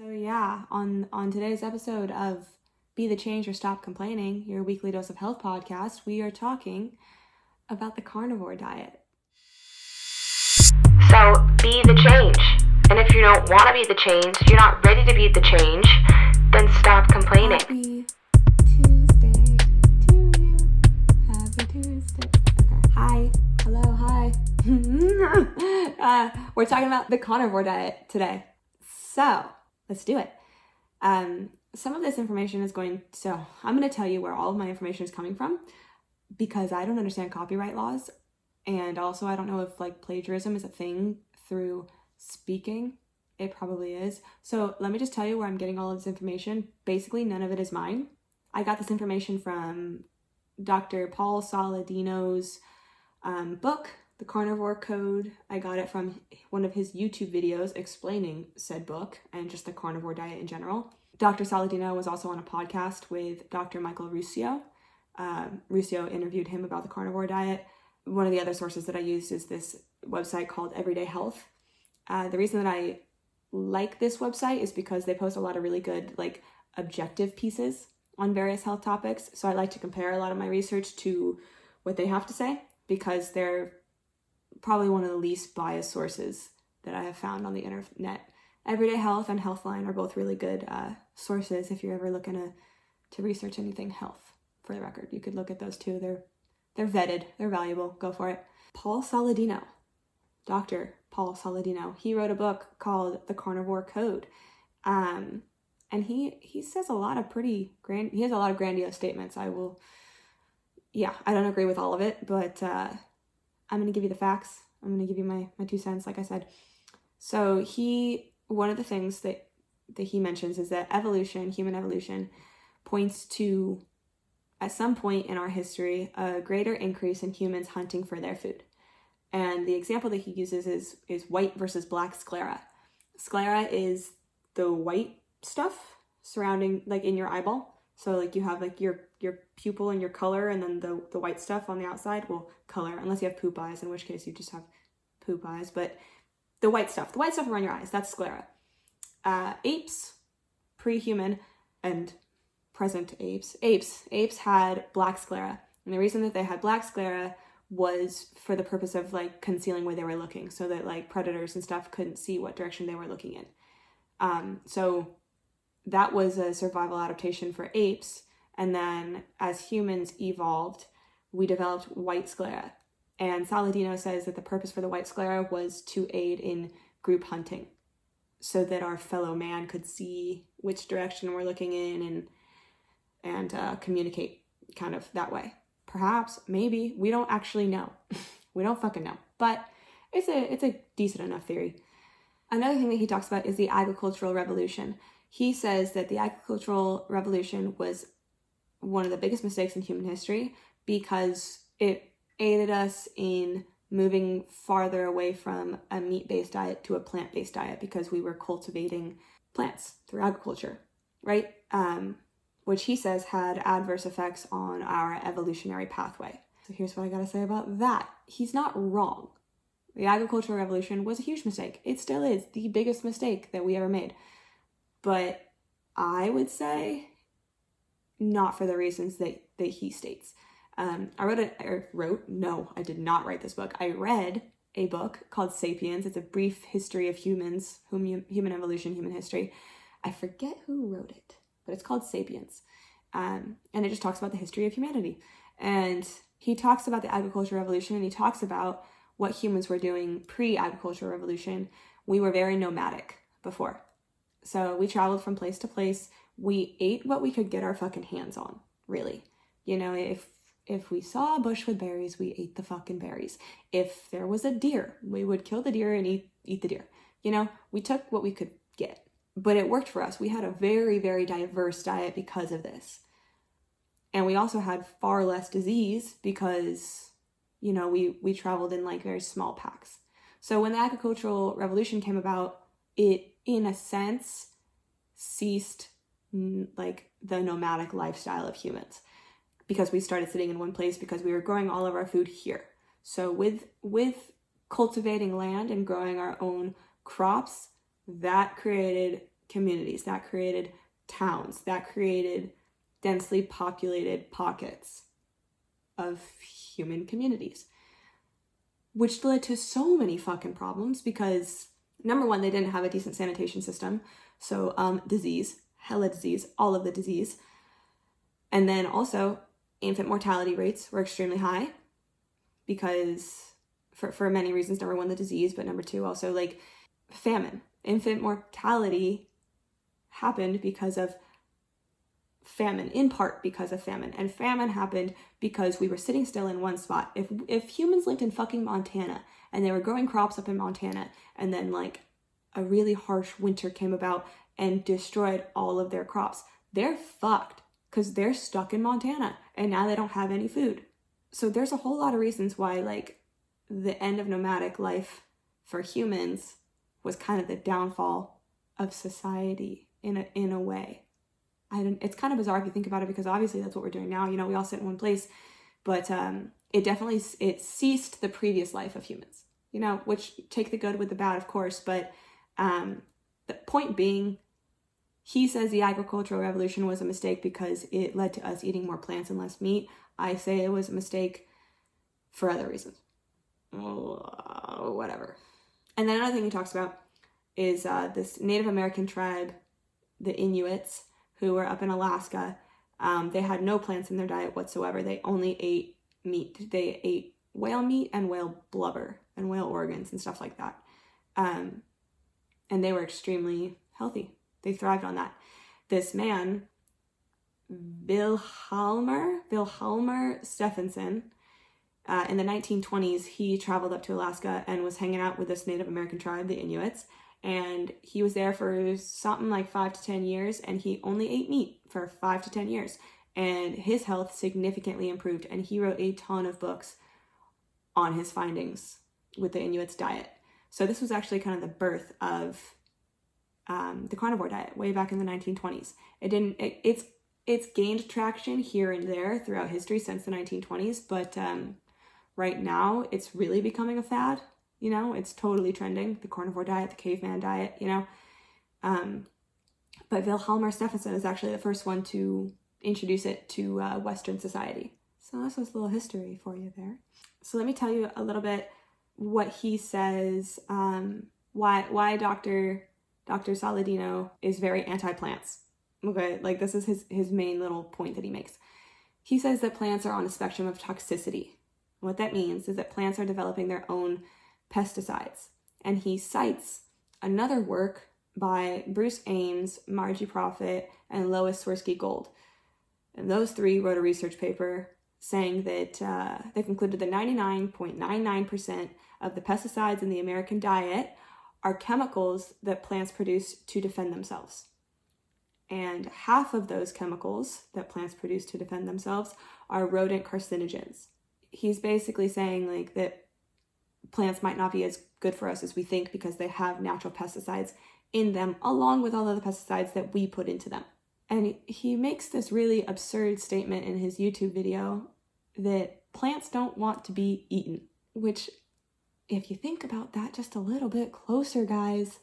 So yeah, on today's episode of Be the Change or Stop Complaining, your weekly dose of health podcast, we are talking about the carnivore diet. So be the change. And if you don't want to be the change, you're not ready to be the change, then stop complaining. Happy Tuesday to you. Happy Tuesday. Okay. Hi. Hello. Hi. We're talking about the carnivore diet today. So let's do it. Some of this information is I'm going to tell you where all of my information is coming from because I don't understand copyright laws. And also I don't know if plagiarism is a thing through speaking. It probably is. So let me just tell you where I'm getting all of this information. Basically, none of it is mine. I got this information from Dr. Paul Saladino's book, The Carnivore Code. I got it from one of his YouTube videos explaining said book and just the carnivore diet in general. Dr. Saladino was also on a podcast with Dr. Michael Ruscio. Ruscio interviewed him about the carnivore diet. One of the other sources that I used is this website called Everyday Health. The reason that I like this website is because they post a lot of really good, objective pieces on various health topics. So I like to compare a lot of my research to what they have to say because they're probably one of the least biased sources that I have found on the internet. Everyday Health and Healthline are both really good sources if you're ever looking to research anything health. For the record, you could look at those too. They're vetted. They're valuable. Go for it. Paul Saladino, Dr. Paul Saladino, he wrote a book called The Carnivore Code. And he says a lot of he has a lot of grandiose statements. I don't agree with all of it, but I'm going to give you the facts. I'm going to give you my 2 cents, like I said. So one of the things that he mentions is that human evolution, points to, at some point in our history, a greater increase in humans hunting for their food. And the example that he uses is white versus black sclera. Sclera is the white stuff surrounding, in your eyeball. So you have your pupil and your color, and then the white stuff on the outside will color, unless you have poop eyes, in which case you just have poop eyes. But the white stuff around your eyes, that's sclera. Apes, pre-human and present apes had black sclera. And the reason that they had black sclera was for the purpose of concealing where they were looking, so that predators and stuff couldn't see what direction they were looking in. So that was a survival adaptation for apes. And then as humans evolved, we developed white sclera. And Saladino says that the purpose for the white sclera was to aid in group hunting, so that our fellow man could see which direction we're looking in and communicate kind of that way. Perhaps, maybe, we don't actually know. We don't fucking know. But it's a decent enough theory. Another thing that he talks about is the agricultural revolution. He says that the agricultural revolution was one of the biggest mistakes in human history because it aided us in moving farther away from a meat-based diet to a plant-based diet because we were cultivating plants through agriculture, right? Which he says had adverse effects on our evolutionary pathway. So here's what I gotta say about that. He's not wrong. The agricultural revolution was a huge mistake. It still is the biggest mistake that we ever made. But I would say not for the reasons that he states. I did not write this book. I read a book called Sapiens. It's a brief history of humans, human evolution, human history. I forget who wrote it, but it's called Sapiens. And it just talks about the history of humanity. And he talks about the agricultural revolution, and he talks about what humans were doing pre-agricultural revolution. We were very nomadic before. So we traveled from place to place. We ate what we could get our fucking hands on, really. If we saw a bush with berries, we ate the fucking berries. If there was a deer, we would kill the deer and eat the deer. We took what we could get. But it worked for us. We had a very, very diverse diet because of this. And we also had far less disease because, we traveled in very small packs. So when the agricultural revolution came about, it, in a sense, ceased the nomadic lifestyle of humans because we started sitting in one place because we were growing all of our food here. So with cultivating land and growing our own crops, that created communities, that created towns, that created densely populated pockets of human communities, which led to so many fucking problems because, number one, they didn't have a decent sanitation system. So disease, hella disease, all of the disease. And then also infant mortality rates were extremely high because for many reasons. Number one, the disease, but number two, also like famine. Infant mortality happened because of famine, in part because of famine. And famine happened because we were sitting still in one spot. If humans lived in fucking Montana and they were growing crops up in Montana, and then like a really harsh winter came about and destroyed all of their crops, they're fucked because they're stuck in Montana and now they don't have any food. So there's a whole lot of reasons why like the end of nomadic life for humans was kind of the downfall of society in a way. It's kind of bizarre if you think about it, because obviously that's what we're doing now. You know, we all sit in one place, but it ceased the previous life of humans, you know, which take the good with the bad, of course. But the point being, he says the agricultural revolution was a mistake because it led to us eating more plants and less meat. I say it was a mistake for other reasons. Whatever. And then another thing he talks about is this Native American tribe, the Inuits, who were up in Alaska. They had no plants in their diet whatsoever. They only ate meat. They ate whale meat and whale blubber and whale organs and stuff like that. And they were extremely healthy. They thrived on that. This man, Wilhelmer Stephenson, in the 1920s, he traveled up to Alaska and was hanging out with this Native American tribe, the Inuits. And he was there for something like 5 to 10 years, and he only ate meat for 5 to 10 years. And his health significantly improved, and he wrote a ton of books on his findings with the Inuits diet. So this was actually kind of the birth of the carnivore diet way back in the 1920s. It's gained traction here and there throughout history since the 1920s, but right now it's really becoming a fad. You know, it's totally trending. The carnivore diet, the caveman diet, you know. But Wilhelmer Stephenson is actually the first one to introduce it to Western society. So that's just a little history for you there. So let me tell you a little bit what he says, why Dr. Saladino is very anti-plants. Okay, like this is his main little point that he makes. He says that plants are on a spectrum of toxicity. What that means is that plants are developing their own pesticides. And he cites another work by Bruce Ames, Margie Profit, and Lois Swirsky Gold. And those three wrote a research paper saying that they concluded that 99.99% of the pesticides in the American diet are chemicals that plants produce to defend themselves. And half of those chemicals that plants produce to defend themselves are rodent carcinogens. He's basically saying like that plants might not be as good for us as we think because they have natural pesticides in them, along with all of the pesticides that we put into them. And he makes this really absurd statement in his YouTube video that plants don't want to be eaten, which, if you think about that just a little bit closer, guys,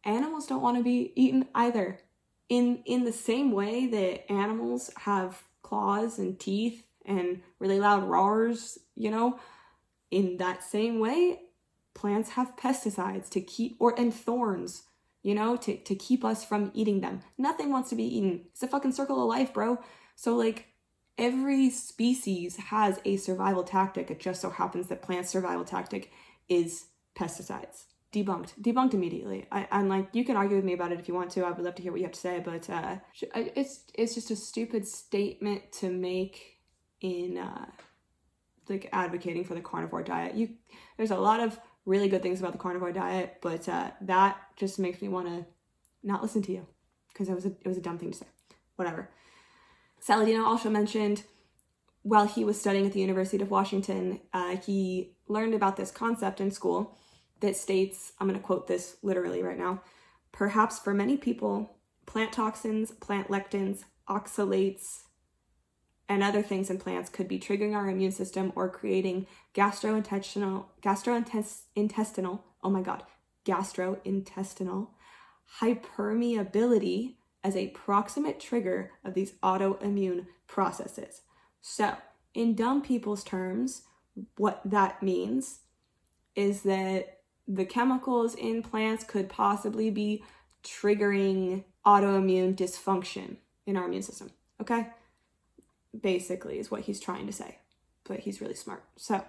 animals don't want to be eaten either. In the same way that animals have claws and teeth and really loud roars, you know, in that same way, plants have pesticides to keep, and thorns, you know, to keep us from eating them. Nothing wants to be eaten. It's a fucking circle of life, bro. So like every species has a survival tactic. It just so happens that plants' survival tactic is pesticides. Debunked immediately. I'm like, you can argue with me about it if you want to. I would love to hear what you have to say, but it's just a stupid statement to make in like advocating for the carnivore diet. There's a lot of really good things about the carnivore diet, but that just makes me want to not listen to you because it was a dumb thing to say. Whatever. Saladino also mentioned while he was studying at the University of Washington, he learned about this concept in school that states, I'm going to quote this literally right now, perhaps for many people, plant toxins, plant lectins, oxalates, and other things in plants could be triggering our immune system or creating gastrointestinal hypermeability as a proximate trigger of these autoimmune processes. So, in dumb people's terms, what that means is that the chemicals in plants could possibly be triggering autoimmune dysfunction in our immune system, okay? Basically is what he's trying to say, but he's really smart. So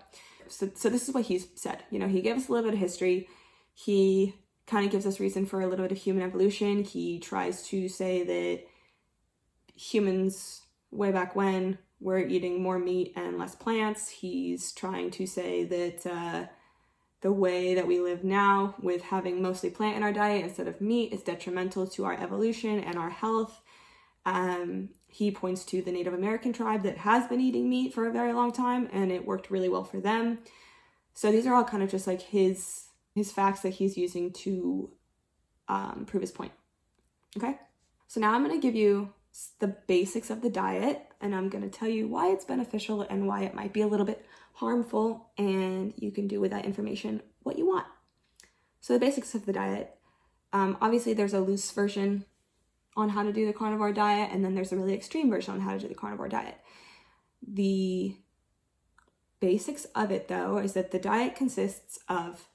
this is what he's said. You know, he gave us a little bit of history. He kind of gives us reason for a little bit of human evolution. He tries to say that humans way back when were eating more meat and less plants. He's trying to say that the way that we live now with having mostly plant in our diet instead of meat is detrimental to our evolution and our health. He points to the Native American tribe that has been eating meat for a very long time, and it worked really well for them. So these are all kind of just like his facts that he's using to prove his point. Okay? So now I'm going to give you the basics of the diet, and I'm going to tell you why it's beneficial and why it might be a little bit harmful, and you can do with that information what you want. So the basics of the diet, obviously there's a loose version on how to do the carnivore diet, and then there's a really extreme version on how to do the carnivore diet. The basics of it, though, is that the diet consists of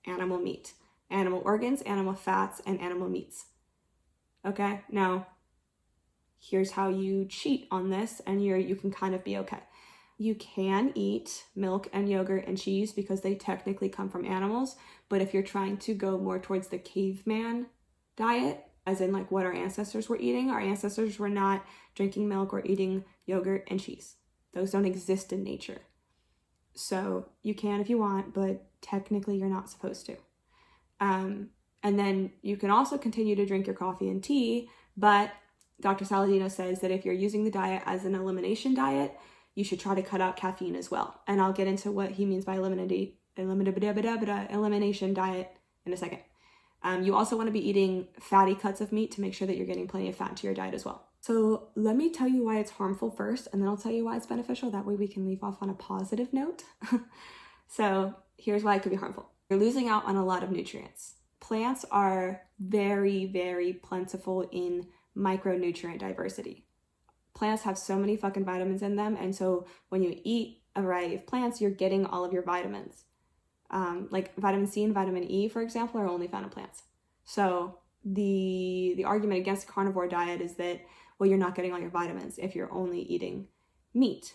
animal meat, animal organs, animal fats, and animal meats. Okay, now here's how you cheat on this, and you can kind of be okay. You can eat milk and yogurt and cheese because they technically come from animals, but if you're trying to go more towards the caveman diet, as in like what our ancestors were eating, our ancestors were not drinking milk or eating yogurt and cheese. Those don't exist in nature. So you can if you want, but technically you're not supposed to. And then you can also continue to drink your coffee and tea, but Dr. Saladino says that if you're using the diet as an elimination diet, you should try to cut out caffeine as well. And I'll get into what he means by elimination diet in a second. You also want to be eating fatty cuts of meat to make sure that you're getting plenty of fat into your diet as well. So let me tell you why it's harmful first, and then I'll tell you why it's beneficial. That way we can leave off on a positive note. So here's why it could be harmful. You're losing out on a lot of nutrients. Plants are very, very plentiful in micronutrient diversity. Plants have so many fucking vitamins in them, and so when you eat a variety of plants, you're getting all of your vitamins. Like vitamin C and vitamin E, for example, are only found in plants. So the argument against a carnivore diet is that, well, you're not getting all your vitamins if you're only eating meat.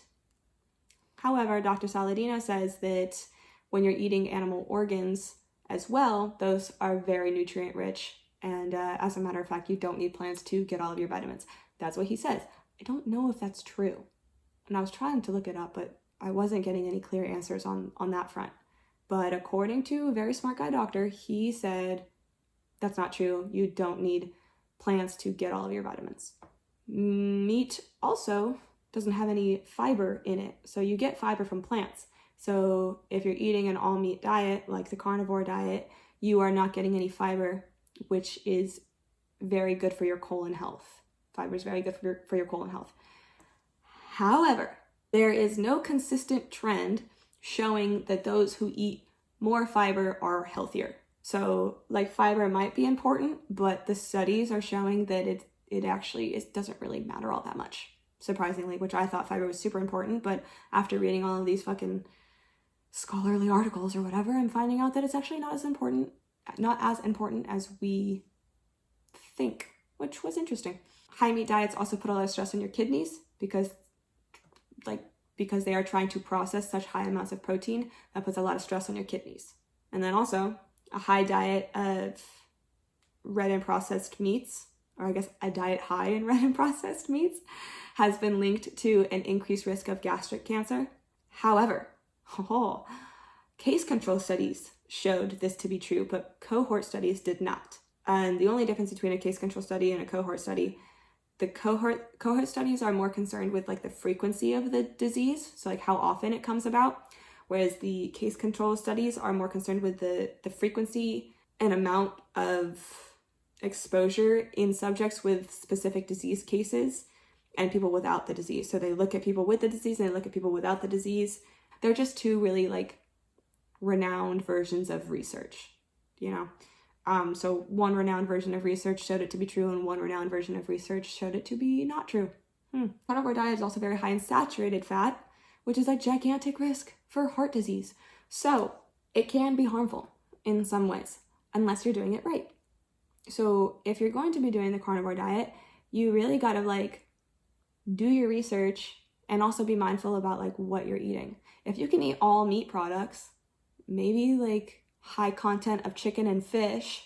However, Dr. Saladino says that when you're eating animal organs as well, those are very nutrient rich. And as a matter of fact, you don't need plants to get all of your vitamins. That's what he says. I don't know if that's true. And I was trying to look it up, but I wasn't getting any clear answers on that front. But according to a very smart guy doctor, he said that's not true. You don't need plants to get all of your vitamins. Meat also doesn't have any fiber in it, so you get fiber from plants. So if you're eating an all-meat diet, like the carnivore diet, you are not getting any fiber, which is very good for your colon health. Fiber is very good for your colon health. However, there is no consistent trend showing that those who eat more fiber are healthier. So like fiber might be important, but the studies are showing that it doesn't really matter all that much, surprisingly, which I thought fiber was super important, but after reading all of these fucking scholarly articles or whatever, I'm finding out that it's actually not as important as we think, which was interesting. High meat diets also put a lot of stress on your kidneys because they are trying to process such high amounts of protein. That puts a lot of stress on your kidneys. And then also a high diet of red and processed meats, or I guess a diet high in red and processed meats, has been linked to an increased risk of gastric cancer. However, case control studies showed this to be true, but cohort studies did not. And the only difference between a case control study and a cohort study, the cohort studies are more concerned with like the frequency of the disease, so like how often it comes about, whereas the case control studies are more concerned with the frequency and amount of exposure in subjects with specific disease cases and people without the disease. So they look at people with the disease and they look at people without the disease. They're just two really like renowned versions of research, you know. So one renowned version of research showed it to be true, and one renowned version of research showed it to be not true. Carnivore diet is also very high in saturated fat, which is a gigantic risk for heart disease. So it can be harmful in some ways, unless you're doing it right. So if you're going to be doing the carnivore diet, you really gotta like do your research and also be mindful about like what you're eating. If you can eat all meat products, maybe like high content of chicken and fish,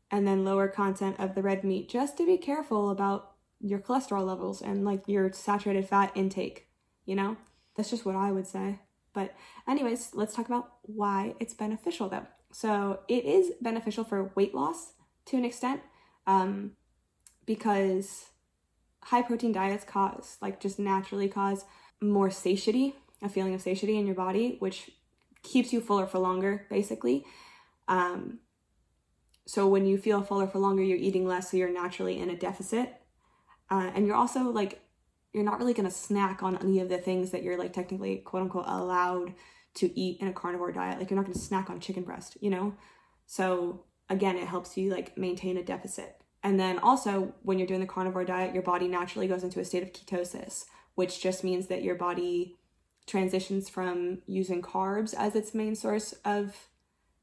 and then lower content of the red meat, just to be careful about your cholesterol levels and like your saturated fat intake, you know? That's just what I would say. But anyways, let's talk about why it's beneficial though. So it is beneficial for weight loss to an extent, because high protein diets just naturally cause more satiety, a feeling of satiety in your body, which keeps you fuller for longer, basically. So when you feel fuller for longer, you're eating less, so you're naturally in a deficit. And you're also like, you're not really going to snack on any of the things that you're like technically, quote unquote, allowed to eat in a carnivore diet. Like you're not going to snack on chicken breast, you know? So again, it helps you like maintain a deficit. And then also when you're doing the carnivore diet, your body naturally goes into a state of ketosis, which just means that your body transitions from using carbs as its main source of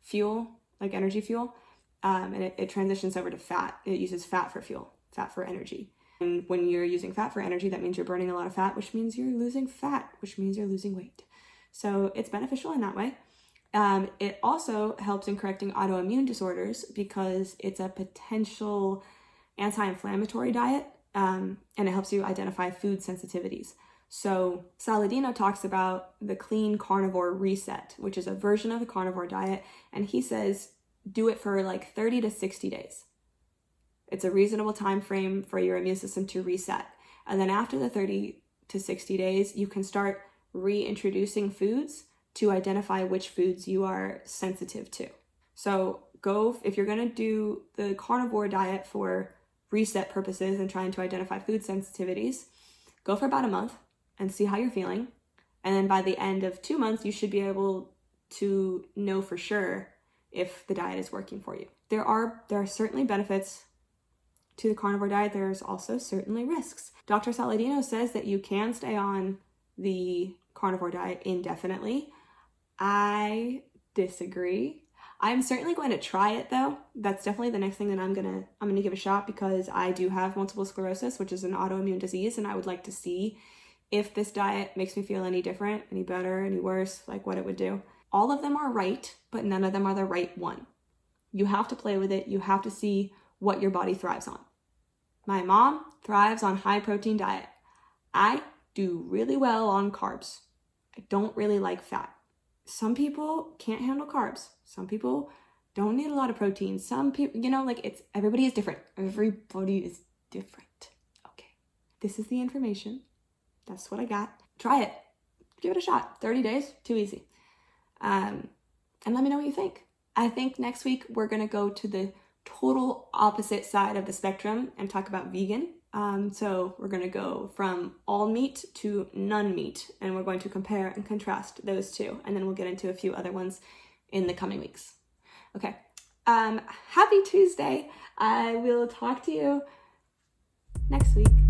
fuel, like energy fuel, and it transitions over to fat. It uses fat for fuel, fat for energy. And when you're using fat for energy, that means you're burning a lot of fat, which means you're losing fat, which means you're losing weight. So it's beneficial in that way. It also helps in correcting autoimmune disorders because it's a potential anti-inflammatory diet, and it helps you identify food sensitivities. So Saladino talks about the clean carnivore reset, which is a version of the carnivore diet, and he says do it for like 30 to 60 days. It's a reasonable time frame for your immune system to reset. And then after the 30 to 60 days, you can start reintroducing foods to identify which foods you are sensitive to. So if you're going to do the carnivore diet for reset purposes and trying to identify food sensitivities, go for about a month and see how you're feeling. And then by the end of 2 months, you should be able to know for sure if the diet is working for you. There are certainly benefits to the carnivore diet. There's also certainly risks. Dr. Saladino says that you can stay on the carnivore diet indefinitely. I disagree. I'm certainly going to try it though. That's definitely the next thing that I'm gonna give a shot, because I do have multiple sclerosis, which is an autoimmune disease, and I would like to see if this diet makes me feel any different, any better, any worse, like what it would do. All of them are right, but none of them are the right one. You have to play with it. You have to see what your body thrives on. My mom thrives on high protein diet. I do really well on carbs. I don't really like fat. Some people can't handle carbs. Some people don't need a lot of protein. Some people, everybody is different. Everybody is different. Okay. This is the information. That's what I got. Try it. Give it a shot. 30 days, too easy. And let me know what you think. I think next week we're going to go to the total opposite side of the spectrum and talk about vegan. So we're going to go from all meat to none meat, and we're going to compare and contrast those two, and then we'll get into a few other ones in the coming weeks. Okay. Happy Tuesday. I will talk to you next week.